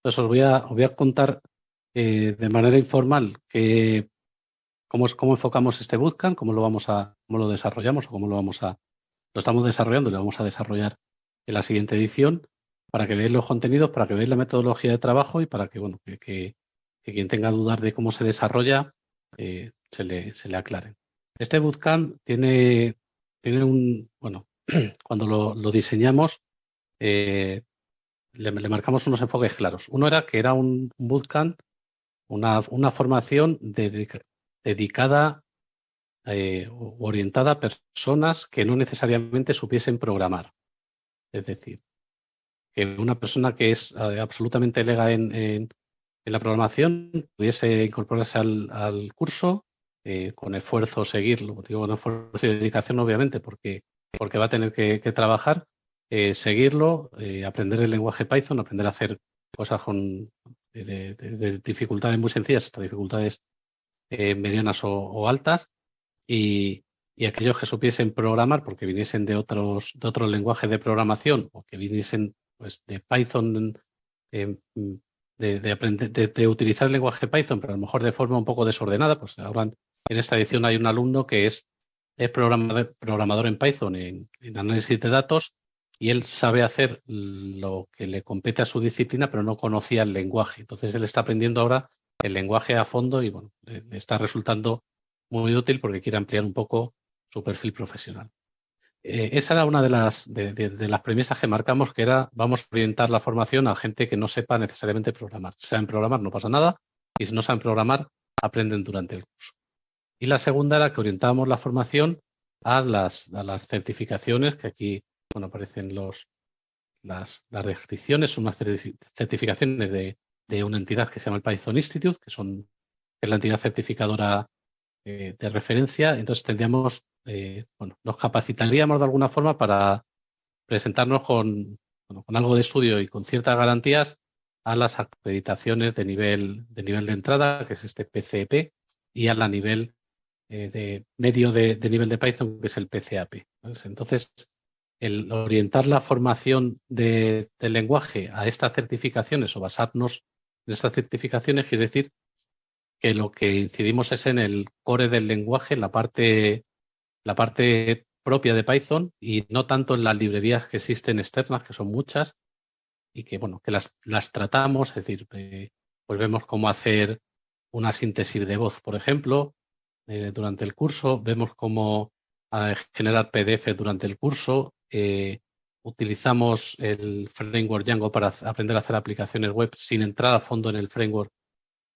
Entonces os voy a contar de manera informal cómo enfocamos este bootcamp, cómo lo desarrollamos o lo estamos desarrollando y lo vamos a desarrollar en la siguiente edición, para que veáis los contenidos, para que veáis la metodología de trabajo y para que, bueno, que quien tenga dudas de cómo se desarrolla se le aclaren. Este bootcamp tiene bueno, cuando lo diseñamos, le marcamos unos enfoques claros. Uno era que era un bootcamp, una formación dedicada orientada a personas que no necesariamente supiesen programar. Es decir, que una persona que es absolutamente lega en la programación pudiese incorporarse al curso con esfuerzo, seguirlo. Digo, con esfuerzo y dedicación, obviamente, porque va a tener que trabajar, seguirlo, aprender el lenguaje Python, aprender a hacer cosas de dificultades muy sencillas hasta dificultades medianas o altas, y aquellos que supiesen programar porque viniesen de otros lenguajes de programación o que viniesen pues de Python, de utilizar el lenguaje Python, pero a lo mejor de forma un poco desordenada. Pues ahora en esta edición hay un alumno que es programador en Python en análisis de datos, y él sabe hacer lo que le compete a su disciplina, pero no conocía el lenguaje. Entonces él está aprendiendo ahora el lenguaje a fondo y bueno, le está resultando muy útil porque quiere ampliar un poco su perfil profesional. Esa era una de las premisas que marcamos, que era: vamos a orientar la formación a gente que no sepa necesariamente programar. Si saben programar, no pasa nada, y si no saben programar, aprenden durante el curso. Y la segunda era que orientábamos la formación a las certificaciones, que aquí, bueno, aparecen las descripciones. Son unas certificaciones de una entidad que se llama el Python Institute, que es la entidad certificadora de referencia. Entonces tendríamos, nos capacitaríamos de alguna forma para presentarnos con algo de estudio y con ciertas garantías a las acreditaciones de nivel de entrada, que es este PCP, y a la nivel de medio de nivel de Python, que es el PCAP. Entonces, el orientar la formación del lenguaje a estas certificaciones o basarnos en estas certificaciones quiere decir que lo que incidimos es en el core del lenguaje, la parte propia de Python, y no tanto en las librerías que existen externas, que son muchas, y que, bueno, que las tratamos. Es decir, pues vemos cómo hacer una síntesis de voz, por ejemplo, durante el curso. Vemos cómo generar PDF durante el curso. Utilizamos el framework Django para aprender a hacer aplicaciones web sin entrar a fondo en el framework,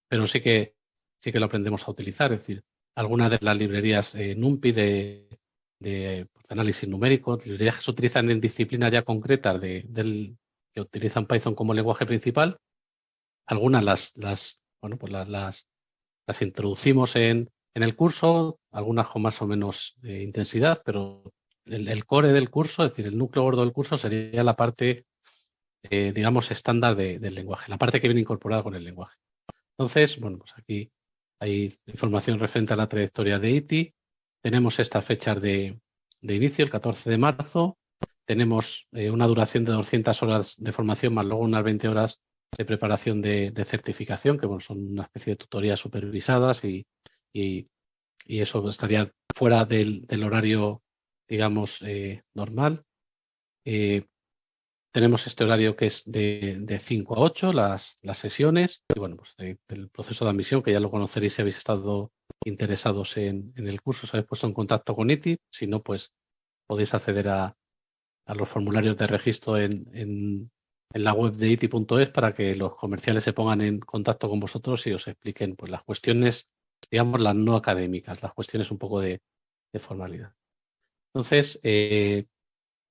pero sí que lo aprendemos a utilizar. Es decir, algunas de las librerías NumPy de análisis numérico, librerías que se utilizan en disciplinas ya concretas que utilizan Python como lenguaje principal. Algunas las introducimos en el curso, algunas con más o menos intensidad, pero el core del curso, es decir, el núcleo gordo del curso, sería la parte, digamos, estándar del lenguaje, la parte que viene incorporada con el lenguaje. Entonces, bueno, pues aquí hay información referente a la trayectoria de ITI. Tenemos estas fechas de inicio, el 14 de marzo. Tenemos una duración de 200 horas de formación, más luego unas 20 horas de preparación de certificación, que bueno, son una especie de tutorías supervisadas, y eso estaría fuera del horario, digamos, normal. Tenemos este horario que es de 5 a 8, las sesiones. Y bueno, pues del proceso de admisión, que ya lo conoceréis si habéis estado interesados en el curso, os habéis puesto en contacto con ITI. Si no, pues podéis acceder a los formularios de registro en la web de iti.es, para que los comerciales se pongan en contacto con vosotros y os expliquen pues las cuestiones, digamos, las no académicas, las cuestiones un poco de formalidad. Entonces,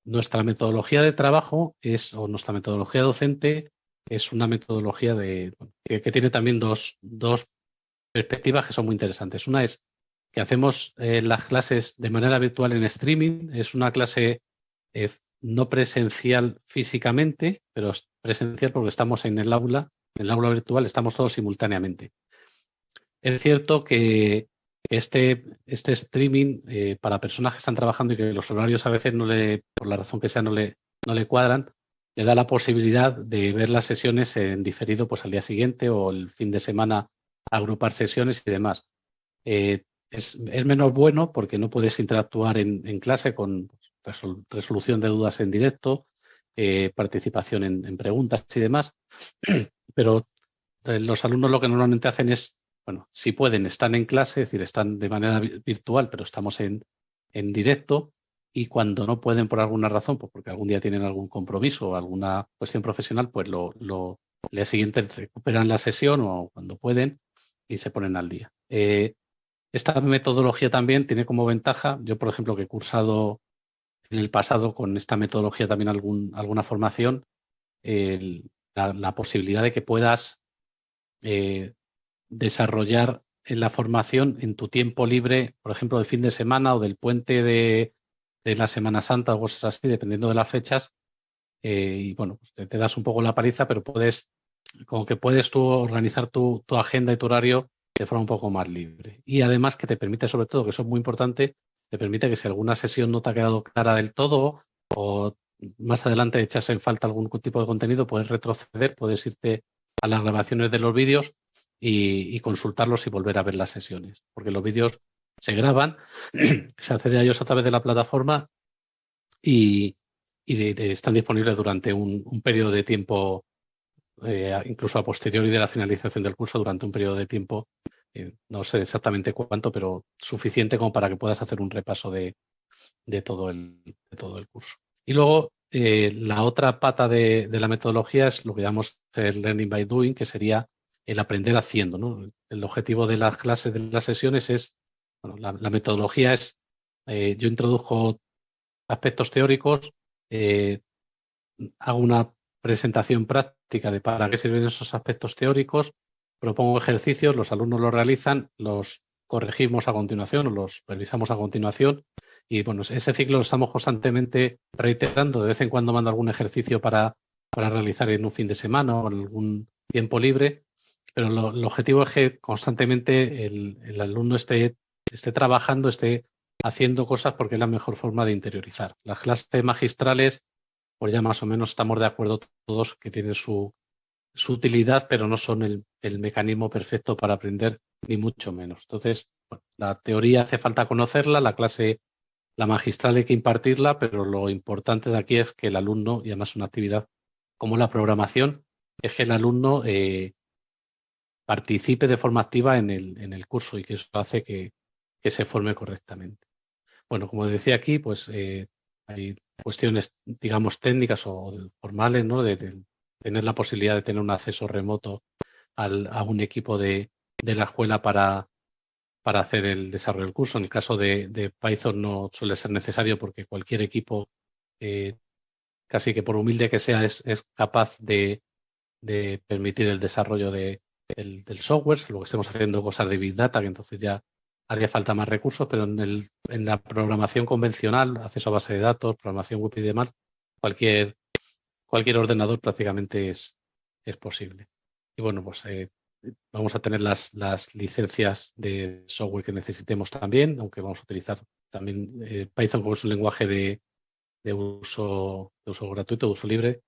nuestra metodología de trabajo o nuestra metodología docente es una metodología que tiene también dos perspectivas que son muy interesantes. Una es que hacemos las clases de manera virtual en streaming. Es una clase no presencial físicamente, pero es presencial porque estamos en el aula virtual, estamos todos simultáneamente. Es cierto que este streaming, para personas que están trabajando y que los horarios a veces por la razón que sea, no le cuadran, le da la posibilidad de ver las sesiones en diferido pues al día siguiente o el fin de semana, agrupar sesiones y demás. Es menos bueno porque no puedes interactuar en clase con resolución de dudas en directo, participación en preguntas y demás, pero los alumnos lo que normalmente hacen es, bueno, si pueden, están en clase, es decir, están de manera virtual, pero estamos en directo, y cuando no pueden por alguna razón, pues porque algún día tienen algún compromiso o alguna cuestión profesional, pues el día siguiente recuperan la sesión o cuando pueden y se ponen al día. Esta metodología también tiene como ventaja, yo por ejemplo que he cursado en el pasado con esta metodología también alguna formación, la posibilidad de que puedas desarrollar en la formación en tu tiempo libre, por ejemplo, del fin de semana o del puente de la Semana Santa o cosas así, dependiendo de las fechas. Y bueno, pues te das un poco la paliza, pero como que puedes tú organizar tu agenda y tu horario de forma un poco más libre. Y además que te permite, sobre todo, que eso es muy importante, te permite que si alguna sesión no te ha quedado clara del todo o más adelante echas en falta algún tipo de contenido, puedes retroceder, puedes irte a las grabaciones de los vídeos y consultarlos y volver a ver las sesiones. Porque los vídeos se graban, se accede a ellos a través de la plataforma y están disponibles durante un periodo de tiempo, incluso a posteriori de la finalización del curso, durante un periodo de tiempo, no sé exactamente cuánto, pero suficiente como para que puedas hacer un repaso de todo el curso. Y luego, la otra pata de la metodología es lo que llamamos el learning by doing, que sería el aprender haciendo, ¿no? El objetivo de las clases, de las sesiones es, bueno, la metodología es, yo introdujo aspectos teóricos, hago una presentación práctica de para qué sirven esos aspectos teóricos, propongo ejercicios, los alumnos los realizan, los corregimos a continuación o los revisamos a continuación y bueno, ese ciclo lo estamos constantemente reiterando. De vez en cuando mando algún ejercicio para realizar en un fin de semana o en algún tiempo libre, pero el objetivo es que constantemente el alumno esté trabajando, esté haciendo cosas porque es la mejor forma de interiorizar. Las clases magistrales, pues ya más o menos estamos de acuerdo todos que tienen su utilidad, pero no son el mecanismo perfecto para aprender, ni mucho menos. Entonces, bueno, la teoría hace falta conocerla, la clase, la magistral hay que impartirla, pero lo importante de aquí es que el alumno, y además una actividad como la programación, es que el alumno participe de forma activa en el curso y que eso hace que se forme correctamente. Bueno, como decía aquí, pues hay cuestiones, digamos, técnicas o formales, ¿no? De tener la posibilidad de tener un acceso remoto a un equipo de la escuela para hacer el desarrollo del curso. En el caso de Python no suele ser necesario porque cualquier equipo, eh, casi que por humilde que sea, es capaz de permitir el desarrollo del software, lo que estemos haciendo cosas de Big Data, que entonces ya haría falta más recursos, pero en la programación convencional, acceso a base de datos, programación web y demás, cualquier ordenador prácticamente es posible. Y bueno, pues vamos a tener las licencias de software que necesitemos también, aunque vamos a utilizar también Python como es un lenguaje de uso gratuito, de uso libre.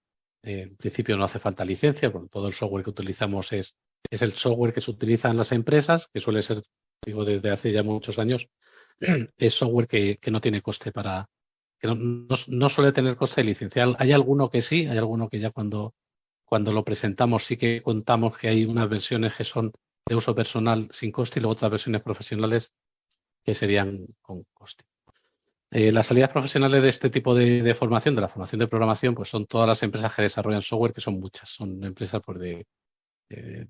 En principio no hace falta licencia, porque todo el software que utilizamos es el software que se utiliza en las empresas, que suele ser, digo, desde hace ya muchos años, es software que no tiene coste que no suele tener coste de licencia. Hay alguno que sí, hay alguno que ya cuando lo presentamos sí que contamos que hay unas versiones que son de uso personal sin coste y luego otras versiones profesionales que serían con coste. Las salidas profesionales de este tipo de formación, de la formación de programación, pues son todas las empresas que desarrollan software, que son muchas. Son empresas pues, de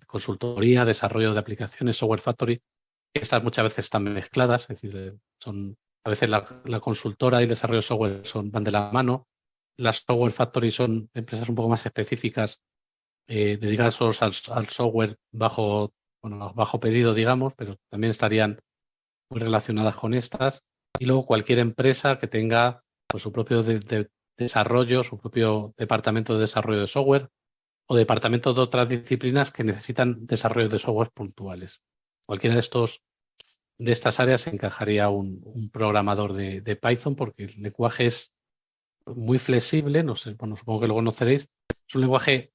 consultoría, desarrollo de aplicaciones, software factory. Estas muchas veces están mezcladas, es decir, a veces la consultora y el desarrollo de software van de la mano. Las software factory son empresas un poco más específicas, dedicadas al software bajo pedido, digamos, pero también estarían muy relacionadas con estas. Y luego cualquier empresa que tenga pues, su propio desarrollo, su propio departamento de desarrollo de software o departamentos de otras disciplinas que necesitan desarrollo de software puntuales. Cualquiera de estas áreas encajaría un programador de Python porque el lenguaje es muy flexible, no sé, bueno, supongo que lo conoceréis. Es un lenguaje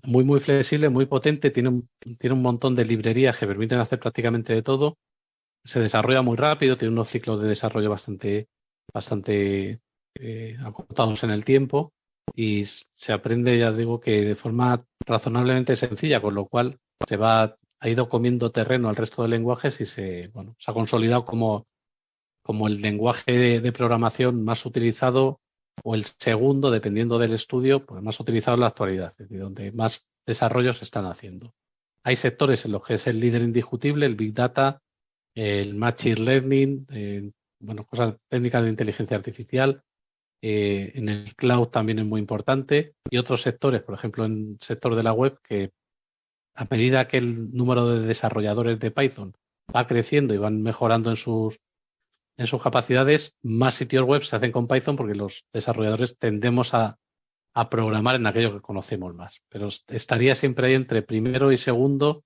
muy flexible, muy potente, tiene un montón de librerías que permiten hacer prácticamente de todo. Se desarrolla muy rápido, tiene unos ciclos de desarrollo bastante acotados en el tiempo y se aprende, ya digo, que de forma razonablemente sencilla, con lo cual ha ido comiendo terreno al resto de lenguajes y se ha consolidado como el lenguaje de programación más utilizado o el segundo, dependiendo del estudio, pues más utilizado en la actualidad, es decir, donde más desarrollos se están haciendo. Hay sectores en los que es el líder indiscutible, el Big Data, el Machine Learning, cosas técnicas de inteligencia artificial. En el cloud también es muy importante. Y otros sectores, por ejemplo, en el sector de la web, que a medida que el número de desarrolladores de Python va creciendo y van mejorando en sus capacidades, más sitios web se hacen con Python porque los desarrolladores tendemos a programar en aquello que conocemos más. Pero estaría siempre ahí entre primero y segundo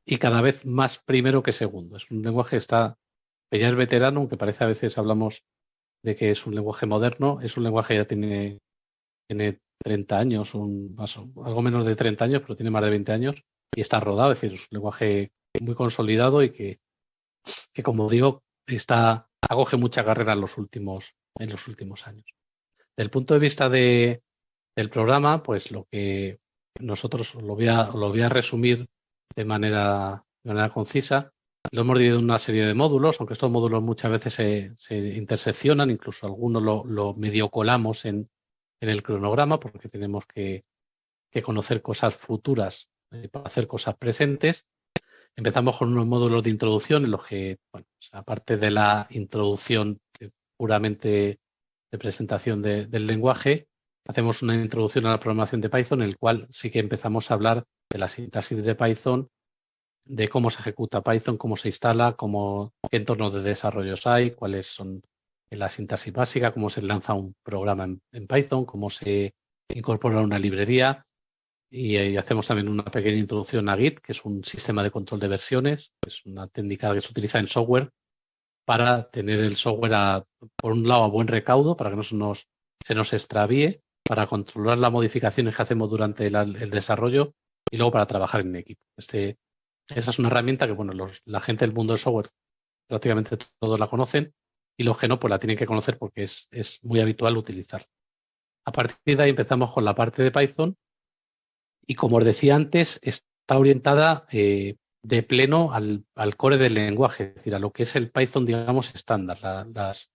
y cada vez más primero que segundo. Es un lenguaje que ya es veterano, aunque parece a veces hablamos de que es un lenguaje moderno. Es un lenguaje que ya tiene 30 años, algo menos de 30 años, pero tiene más de 20 años y está rodado. Es decir, es un lenguaje muy consolidado y que como digo, acoge mucha carrera en los últimos años. Desde el punto de vista del programa, pues lo que nosotros lo voy a resumir de manera concisa. Lo hemos dividido en una serie de módulos, aunque estos módulos muchas veces se interseccionan, incluso algunos lo medio colamos en el cronograma, porque tenemos que conocer cosas futuras para hacer cosas presentes. Empezamos con unos módulos de introducción en los que, aparte de la introducción puramente de presentación del lenguaje, hacemos una introducción a la programación de Python, en el cual sí que empezamos a hablar de la sintaxis de Python, de cómo se ejecuta Python, cómo se instala, qué entornos de desarrollos hay, cuáles son la sintaxis básica, cómo se lanza un programa en Python, cómo se incorpora una librería. Y hacemos también una pequeña introducción a Git, que es un sistema de control de versiones, es una técnica que se utiliza en software para tener el software, por un lado, a buen recaudo, para que no se nos extravíe, para controlar las modificaciones que hacemos durante el desarrollo y luego para trabajar en equipo. Esa es una herramienta que la gente del mundo del software prácticamente todos la conocen y los que no, pues la tienen que conocer porque es muy habitual utilizar. A partir de ahí empezamos con la parte de Python. Y como os decía antes, está orientada de pleno al core del lenguaje, es decir, a lo que es el Python, digamos, estándar, las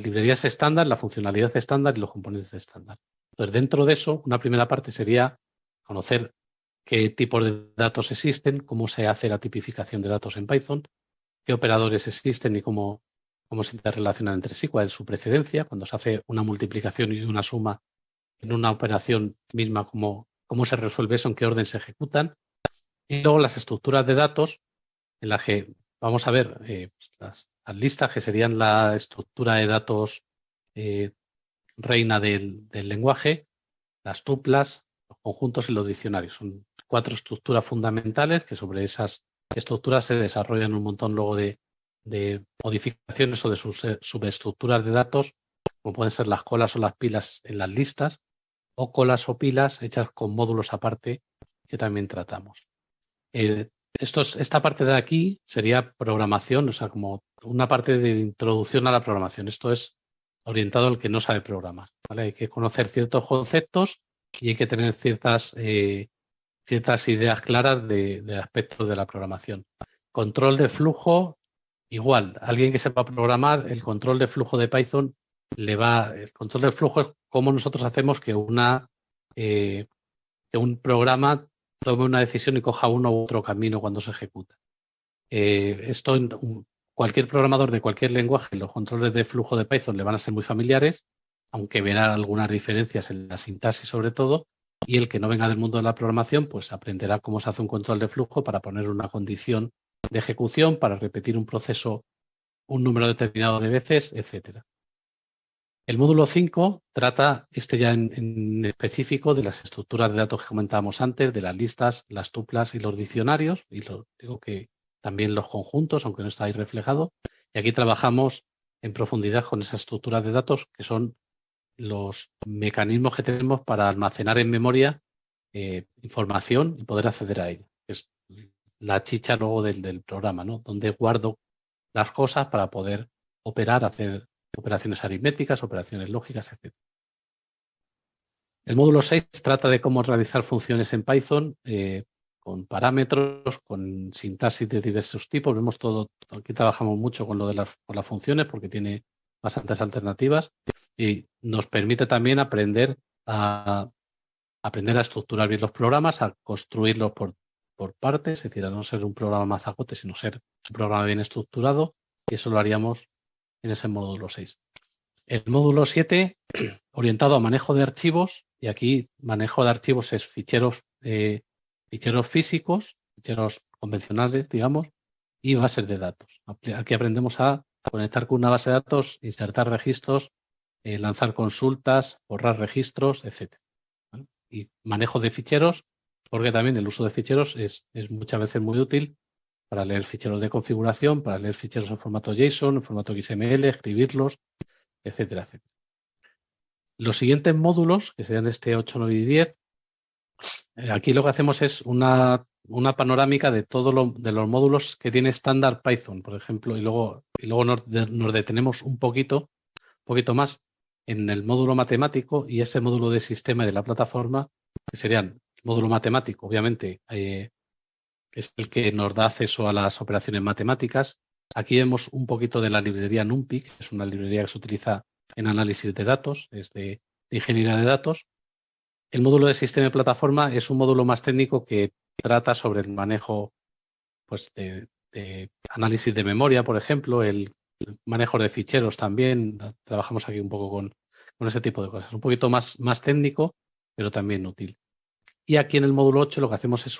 librerías estándar, la funcionalidad estándar y los componentes estándar. Entonces, dentro de eso, una primera parte sería conocer qué tipos de datos existen, cómo se hace la tipificación de datos en Python, qué operadores existen y cómo se interrelacionan entre sí, cuál es su precedencia, cuando se hace una multiplicación y una suma en una operación misma, cómo se resuelve eso, en qué orden se ejecutan. Y luego las estructuras de datos, en las que vamos a ver las listas, que serían la estructura de datos reina del lenguaje, las tuplas, los conjuntos y los diccionarios. Son 4 estructuras fundamentales que sobre esas estructuras se desarrollan un montón luego de modificaciones o de sus subestructuras de datos, como pueden ser las colas o las pilas en las listas, o colas o pilas hechas con módulos aparte que también tratamos. Esta parte de aquí sería programación, o sea, como una parte de introducción a la programación. Esto es orientado al que no sabe programar, ¿vale? Hay que conocer ciertos conceptos y hay que tener ciertas ideas claras de aspectos de la programación. Control de flujo, igual. Alguien que sepa programar, el control de flujo de Python el control del flujo es cómo nosotros hacemos que un programa tome una decisión y coja uno u otro camino cuando se ejecuta. Cualquier programador de cualquier lenguaje, los controles de flujo de Python le van a ser muy familiares, aunque verá algunas diferencias en la sintaxis sobre todo, y el que no venga del mundo de la programación, pues aprenderá cómo se hace un control de flujo para poner una condición de ejecución, para repetir un proceso un número determinado de veces, etcétera. El módulo 5 trata ya en específico de las estructuras de datos que comentábamos antes, de las listas, las tuplas y los diccionarios, y digo que también los conjuntos, aunque no está ahí reflejado. Y aquí trabajamos en profundidad con esas estructuras de datos que son los mecanismos que tenemos para almacenar en memoria información y poder acceder a ella. Es la chicha luego del programa, ¿no? Donde guardo las cosas para poder operar, hacer operaciones aritméticas, operaciones lógicas, etc. El módulo 6 trata de cómo realizar funciones en Python con parámetros, con sintaxis de diversos tipos. Vemos todo, aquí trabajamos mucho con lo de con las funciones porque tiene bastantes alternativas y nos permite también aprender a estructurar bien los programas, a construirlos por partes, es decir, a no ser un programa mazacote, sino ser un programa bien estructurado, y eso lo haríamos en ese módulo 6. El módulo 7, orientado a manejo de archivos, y aquí manejo de archivos es ficheros físicos, ficheros convencionales, digamos, y bases de datos. Aquí aprendemos a conectar con una base de datos, insertar registros, lanzar consultas, borrar registros, etc. ¿Vale? Y manejo de ficheros, porque también el uso de ficheros es muchas veces muy útil para leer ficheros de configuración, para leer ficheros en formato JSON, en formato XML, escribirlos, etcétera, etcétera. Los siguientes módulos, que serían este 8, 9 y 10, aquí lo que hacemos es una panorámica de de los módulos que tiene estándar Python, por ejemplo, y luego nos detenemos un poquito más en el módulo matemático y ese módulo de sistema de la plataforma, que serían el módulo matemático, obviamente, es el que nos da acceso a las operaciones matemáticas. Aquí vemos un poquito de la librería NumPy, que es una librería que se utiliza en análisis de datos, es de ingeniería de datos. El módulo de sistema de plataforma es un módulo más técnico que trata sobre el manejo pues, de análisis de memoria, por ejemplo, el manejo de ficheros también. Trabajamos aquí un poco con ese tipo de cosas. Un poquito más técnico, pero también útil. Y aquí en el módulo 8 lo que hacemos es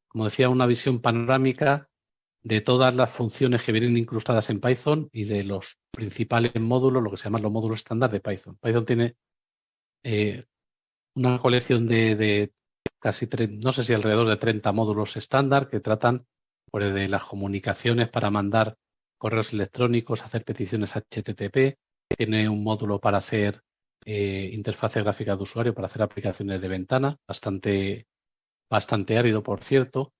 como decía, una visión panorámica de todas las funciones que vienen incrustadas en Python y de los principales módulos, lo que se llaman los módulos estándar de Python. Python tiene una colección de casi, no sé si alrededor de 30 módulos estándar que tratan pues, de las comunicaciones para mandar correos electrónicos, hacer peticiones HTTP. Tiene un módulo para hacer interfaces gráficas de usuario, para hacer aplicaciones de ventana, bastante árido, por cierto.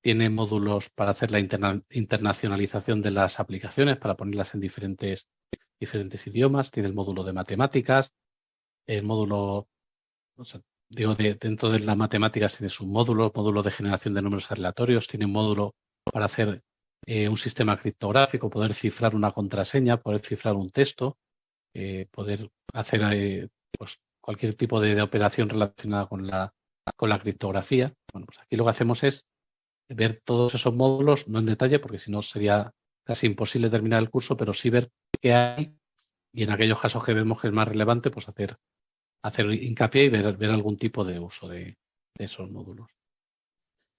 Tiene módulos para hacer la internacionalización de las aplicaciones, para ponerlas en diferentes idiomas. Tiene el módulo de matemáticas, el módulo, o sea, digo, dentro de las matemáticas tiene un módulo de generación de números aleatorios, tiene un módulo para hacer un sistema criptográfico, poder cifrar una contraseña, poder cifrar un texto, poder hacer pues, cualquier tipo de operación relacionada con la criptografía. Bueno, pues aquí lo que hacemos es ver todos esos módulos, no en detalle, porque si no sería casi imposible terminar el curso, pero sí ver qué hay y en aquellos casos que vemos que es más relevante, pues hacer hincapié y ver algún tipo de uso de esos módulos.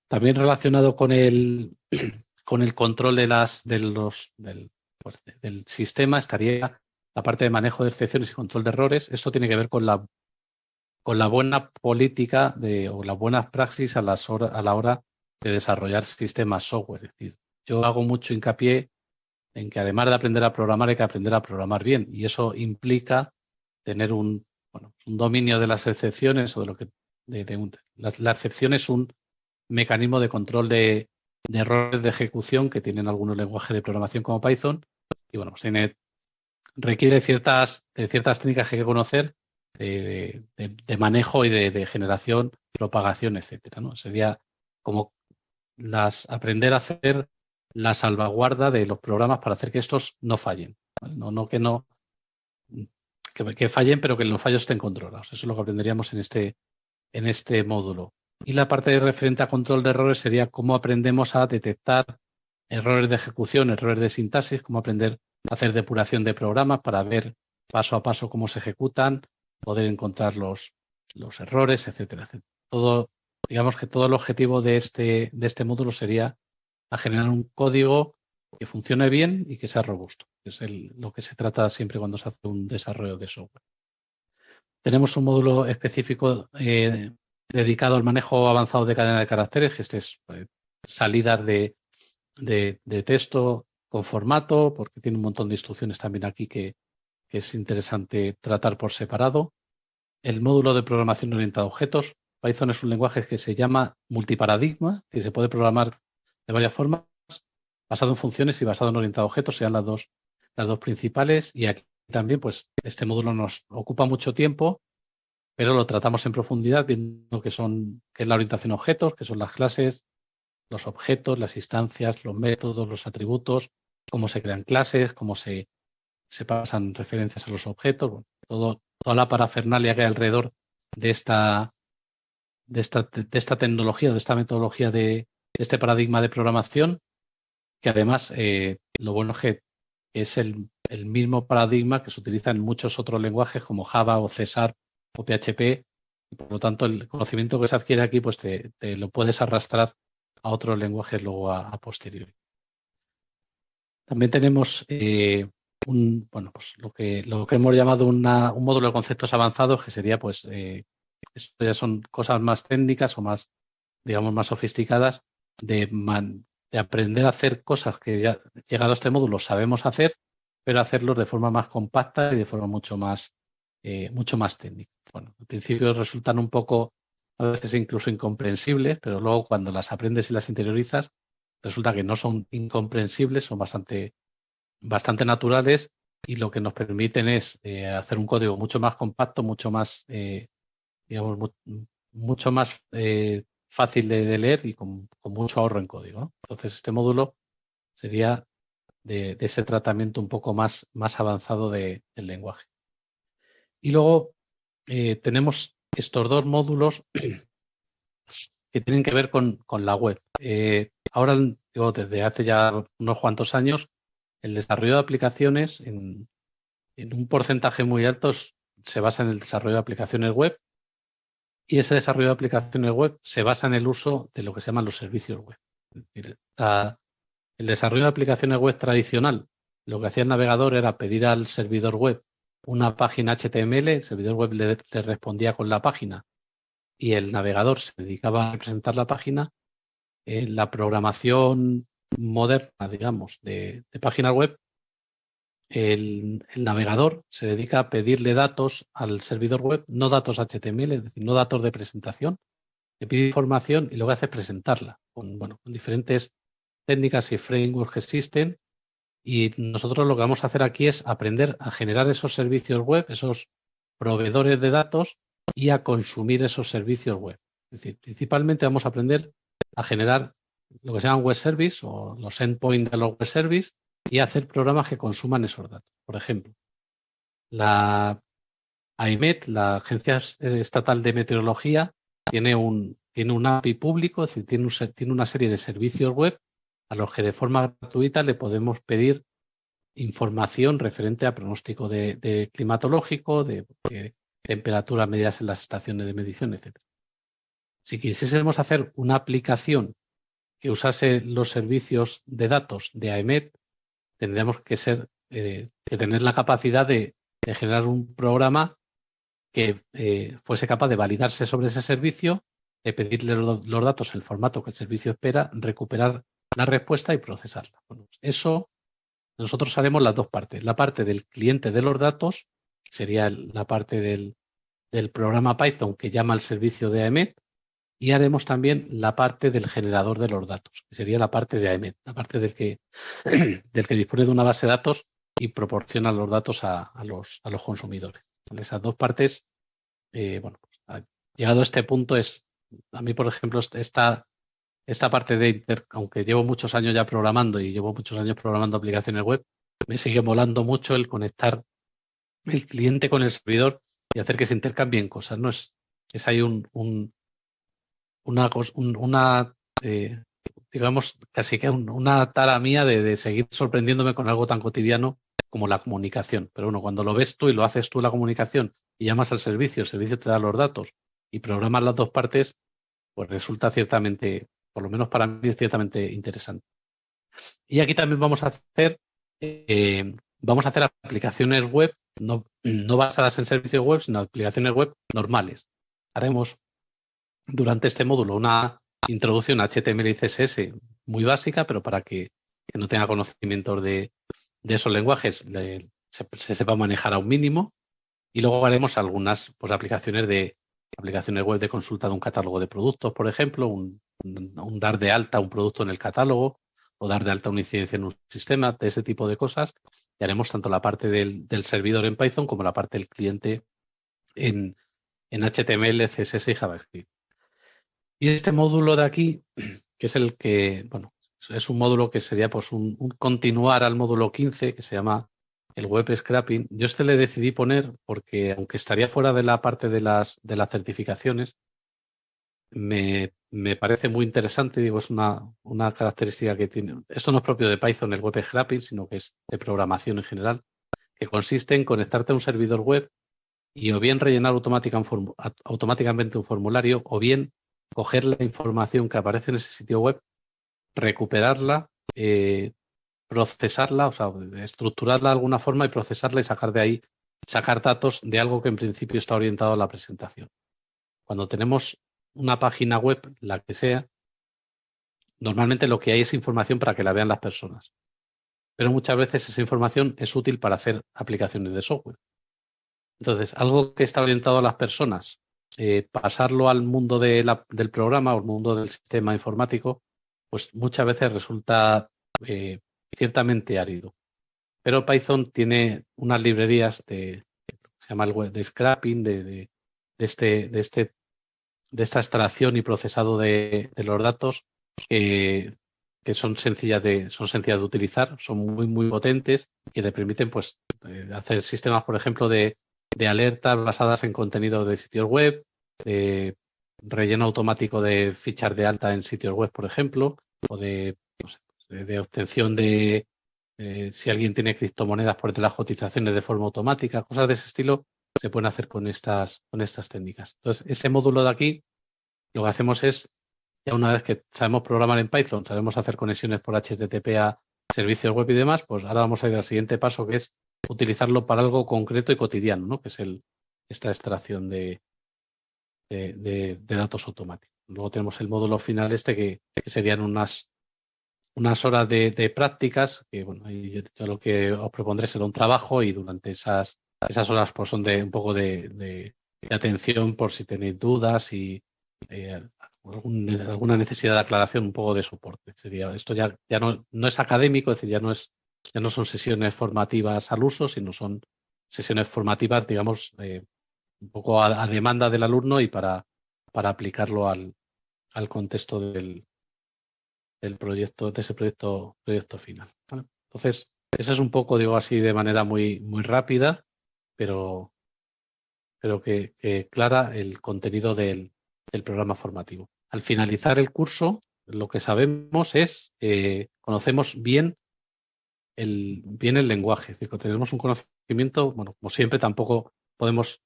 También relacionado con el control del sistema estaría la parte de manejo de excepciones y control de errores. Esto tiene que ver con la buena política o las buenas praxis a la hora de desarrollar sistemas software. Es decir, yo hago mucho hincapié en que además de aprender a programar, hay que aprender a programar bien. Y eso implica tener un dominio de las excepciones o de lo que la excepción es un mecanismo de control de errores de ejecución que tienen algunos lenguajes de programación como Python. Y bueno, pues requiere ciertas técnicas que hay que conocer de manejo y de generación, propagación, etcétera, ¿no? Sería como aprender a hacer la salvaguarda de los programas para hacer que estos no fallen, ¿vale? Que fallen, pero que los fallos estén controlados. Eso es lo que aprenderíamos en este módulo. Y la parte referente a control de errores sería cómo aprendemos a detectar errores de ejecución, errores de sintaxis, cómo aprender a hacer depuración de programas para ver paso a paso cómo se ejecutan, poder encontrar los errores, etcétera, etcétera. Digamos que todo el objetivo de este módulo sería a generar un código que funcione bien y que sea robusto. Es lo que se trata siempre cuando se hace un desarrollo de software. Tenemos un módulo específico dedicado al manejo avanzado de cadena de caracteres, que es salidas de texto con formato, porque tiene un montón de instrucciones también aquí que que es interesante tratar por separado. El módulo de programación orientada a objetos. Python es un lenguaje que se llama multiparadigma, que se puede programar de varias formas, basado en funciones y basado en orientado a objetos, sean las dos principales. Y aquí también, pues, este módulo nos ocupa mucho tiempo, pero lo tratamos en profundidad, viendo que es la orientación a objetos, que son las clases, los objetos, las instancias, los métodos, los atributos, cómo se crean clases, cómo se pasan referencias a los objetos, bueno, toda la parafernalia que hay alrededor de esta tecnología, de esta metodología de este paradigma de programación, que además lo bueno es que es el mismo paradigma que se utiliza en muchos otros lenguajes como Java o C# o PHP, y por lo tanto el conocimiento que se adquiere aquí pues te lo puedes arrastrar a otros lenguajes luego a posteriori. También tenemos pues lo que hemos llamado un módulo de conceptos avanzados, que sería pues esto ya son cosas más técnicas o más, digamos, más sofisticadas de aprender a hacer cosas que ya llegado a este módulo sabemos hacer, pero hacerlos de forma más compacta y de forma mucho más técnica. Bueno, al principio resultan un poco, a veces incluso incomprensibles, pero luego cuando las aprendes y las interiorizas, resulta que no son incomprensibles, son bastante naturales, y lo que nos permiten es hacer un código mucho más compacto, mucho más, digamos, mucho más fácil de leer y con mucho ahorro en código, ¿no? Entonces, este módulo sería de ese tratamiento un poco más avanzado del lenguaje. Y luego tenemos estos dos módulos que tienen que ver con la web. Ahora, digo, desde hace ya unos cuantos años, el desarrollo de aplicaciones en un porcentaje muy alto se basa en el desarrollo de aplicaciones web, y ese desarrollo de aplicaciones web se basa en el uso de lo que se llaman los servicios web. Es decir, el desarrollo de aplicaciones web tradicional, lo que hacía el navegador era pedir al servidor web una página HTML, el servidor web le respondía con la página y el navegador se dedicaba a representar la página. La programación moderna, digamos, de páginas web, el navegador se dedica a pedirle datos al servidor web, no datos HTML, es decir, no datos de presentación. Le pide información y lo que hace es presentarla con diferentes técnicas y frameworks que existen. Y nosotros lo que vamos a hacer aquí es aprender a generar esos servicios web, esos proveedores de datos, y a consumir esos servicios web. Es decir, principalmente vamos a aprender a generar lo que se llaman web service o los endpoints de los web service, y a hacer programas que consuman esos datos. Por ejemplo, la AEMET, la Agencia Estatal de Meteorología, tiene un API público, es decir, tiene una serie de servicios web a los que de forma gratuita le podemos pedir información referente a pronóstico de climatológico, de temperaturas medidas en las estaciones de medición, etc. Si quisiésemos hacer una aplicación que usase los servicios de datos de AEMET, tendríamos que tener la capacidad de generar un programa que fuese capaz de validarse sobre ese servicio, de pedirle los datos en el formato que el servicio espera, recuperar la respuesta y procesarla. Bueno, eso nosotros haremos las dos partes. La parte del cliente de los datos sería la parte del programa Python que llama al servicio de AEMET, y haremos también la parte del generador de los datos, que sería la parte de AEMET, la parte del que dispone de una base de datos y proporciona los datos a los consumidores. Esas dos partes, llegado a este punto, a mí, por ejemplo, esta parte aunque llevo muchos años ya programando y llevo muchos años programando aplicaciones web, me sigue molando mucho el conectar el cliente con el servidor y hacer que se intercambien cosas, ¿no? Es ahí digamos, casi que una tara mía de seguir sorprendiéndome con algo tan cotidiano como la comunicación. Pero bueno, cuando lo ves tú y lo haces tú la comunicación y llamas al servicio, el servicio te da los datos y programas las dos partes, pues resulta ciertamente, por lo menos para mí, es ciertamente interesante. Y aquí también vamos a hacer aplicaciones web no basadas en servicios web, sino aplicaciones web normales. Haremos durante este módulo una introducción a HTML y CSS muy básica, pero para que no tenga conocimientos de esos lenguajes, le se sepa manejar a un mínimo. Y luego haremos algunas pues, aplicaciones web de consulta de un catálogo de productos, por ejemplo, un dar de alta un producto en el catálogo o dar de alta una incidencia en un sistema, de ese tipo de cosas. Y haremos tanto la parte del servidor en Python como la parte del cliente en HTML, CSS y JavaScript. Y este módulo de aquí, que es el que, bueno, es un módulo que sería pues un continuar al módulo 15, que se llama el web scraping. Yo le decidí poner porque, aunque estaría fuera de la parte de las certificaciones, me parece muy interesante. Digo, es una característica que tiene. Esto no es propio de Python, el web scraping, sino que es de programación en general, que consiste en conectarte a un servidor web y o bien rellenar automáticamente un formulario o bien coger la información que aparece en ese sitio web, recuperarla, procesarla, o sea, estructurarla de alguna forma y procesarla y sacar de ahí, sacar datos de algo que en principio está orientado a la presentación. Cuando tenemos una página web, la que sea, normalmente lo que hay es información para que la vean las personas. Pero muchas veces esa información es útil para hacer aplicaciones de software. Entonces, algo que está orientado a las personas, pasarlo al mundo del programa o al mundo del sistema informático, pues muchas veces resulta ciertamente árido. Pero Python tiene unas librerías se llama el web de scrapping, de esta extracción y procesado de los datos que son sencillas de utilizar, son muy, muy potentes y te permiten pues, hacer sistemas, por ejemplo, de alertas basadas en contenido de sitios web, de relleno automático de fichas de alta en sitios web, por ejemplo, o de obtención de si alguien tiene criptomonedas por las cotizaciones de forma automática, cosas de ese estilo se pueden hacer con estas técnicas. Entonces, ese módulo de aquí, lo que hacemos es, ya una vez que sabemos programar en Python, sabemos hacer conexiones por HTTP a servicios web y demás, pues ahora vamos a ir al siguiente paso, que es utilizarlo para algo concreto y cotidiano, ¿no? Que es esta extracción de datos automáticos. Luego tenemos el módulo final que serían unas horas de prácticas, que bueno, yo lo que os propondré será un trabajo y durante esas horas pues son de un poco de atención por si tenéis dudas y alguna necesidad de aclaración, un poco de soporte. Esto ya no es académico, es decir, ya no son sesiones formativas al uso, sino son sesiones formativas, digamos, un poco a demanda del alumno y para aplicarlo al contexto del proyecto, de ese proyecto final. ¿Vale? Entonces, ese es un poco, digo así, de manera muy, muy rápida, pero que clara el contenido del programa formativo. Al finalizar el curso, lo que sabemos es, conocemos bien el lenguaje, es decir, que tenemos un conocimiento, bueno, como siempre, tampoco podemos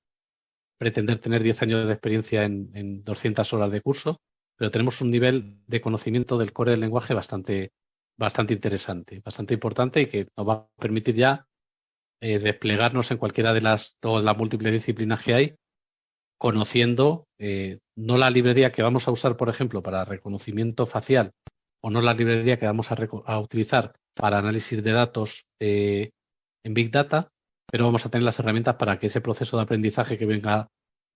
pretender tener 10 años de experiencia en 200 horas de curso, pero tenemos un nivel de conocimiento del core del lenguaje bastante interesante, bastante importante y que nos va a permitir ya desplegarnos en cualquiera de todas las múltiples disciplinas que hay, conociendo no la librería que vamos a usar, por ejemplo, para reconocimiento facial o no la librería que vamos a utilizar para análisis de datos en Big Data, pero vamos a tener las herramientas para que ese proceso de aprendizaje que venga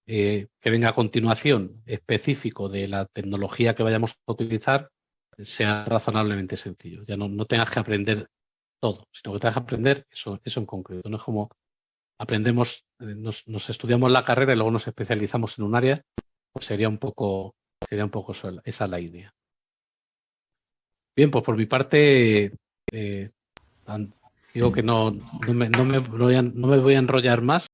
a continuación, específico de la tecnología que vayamos a utilizar, sea razonablemente sencillo. Ya no tengas que aprender todo, sino que tengas que aprender eso en concreto. No es como aprendemos, nos estudiamos la carrera y luego nos especializamos en un área, pues sería un poco esa la idea. Bien, pues por mi parte, digo que no me voy a enrollar más.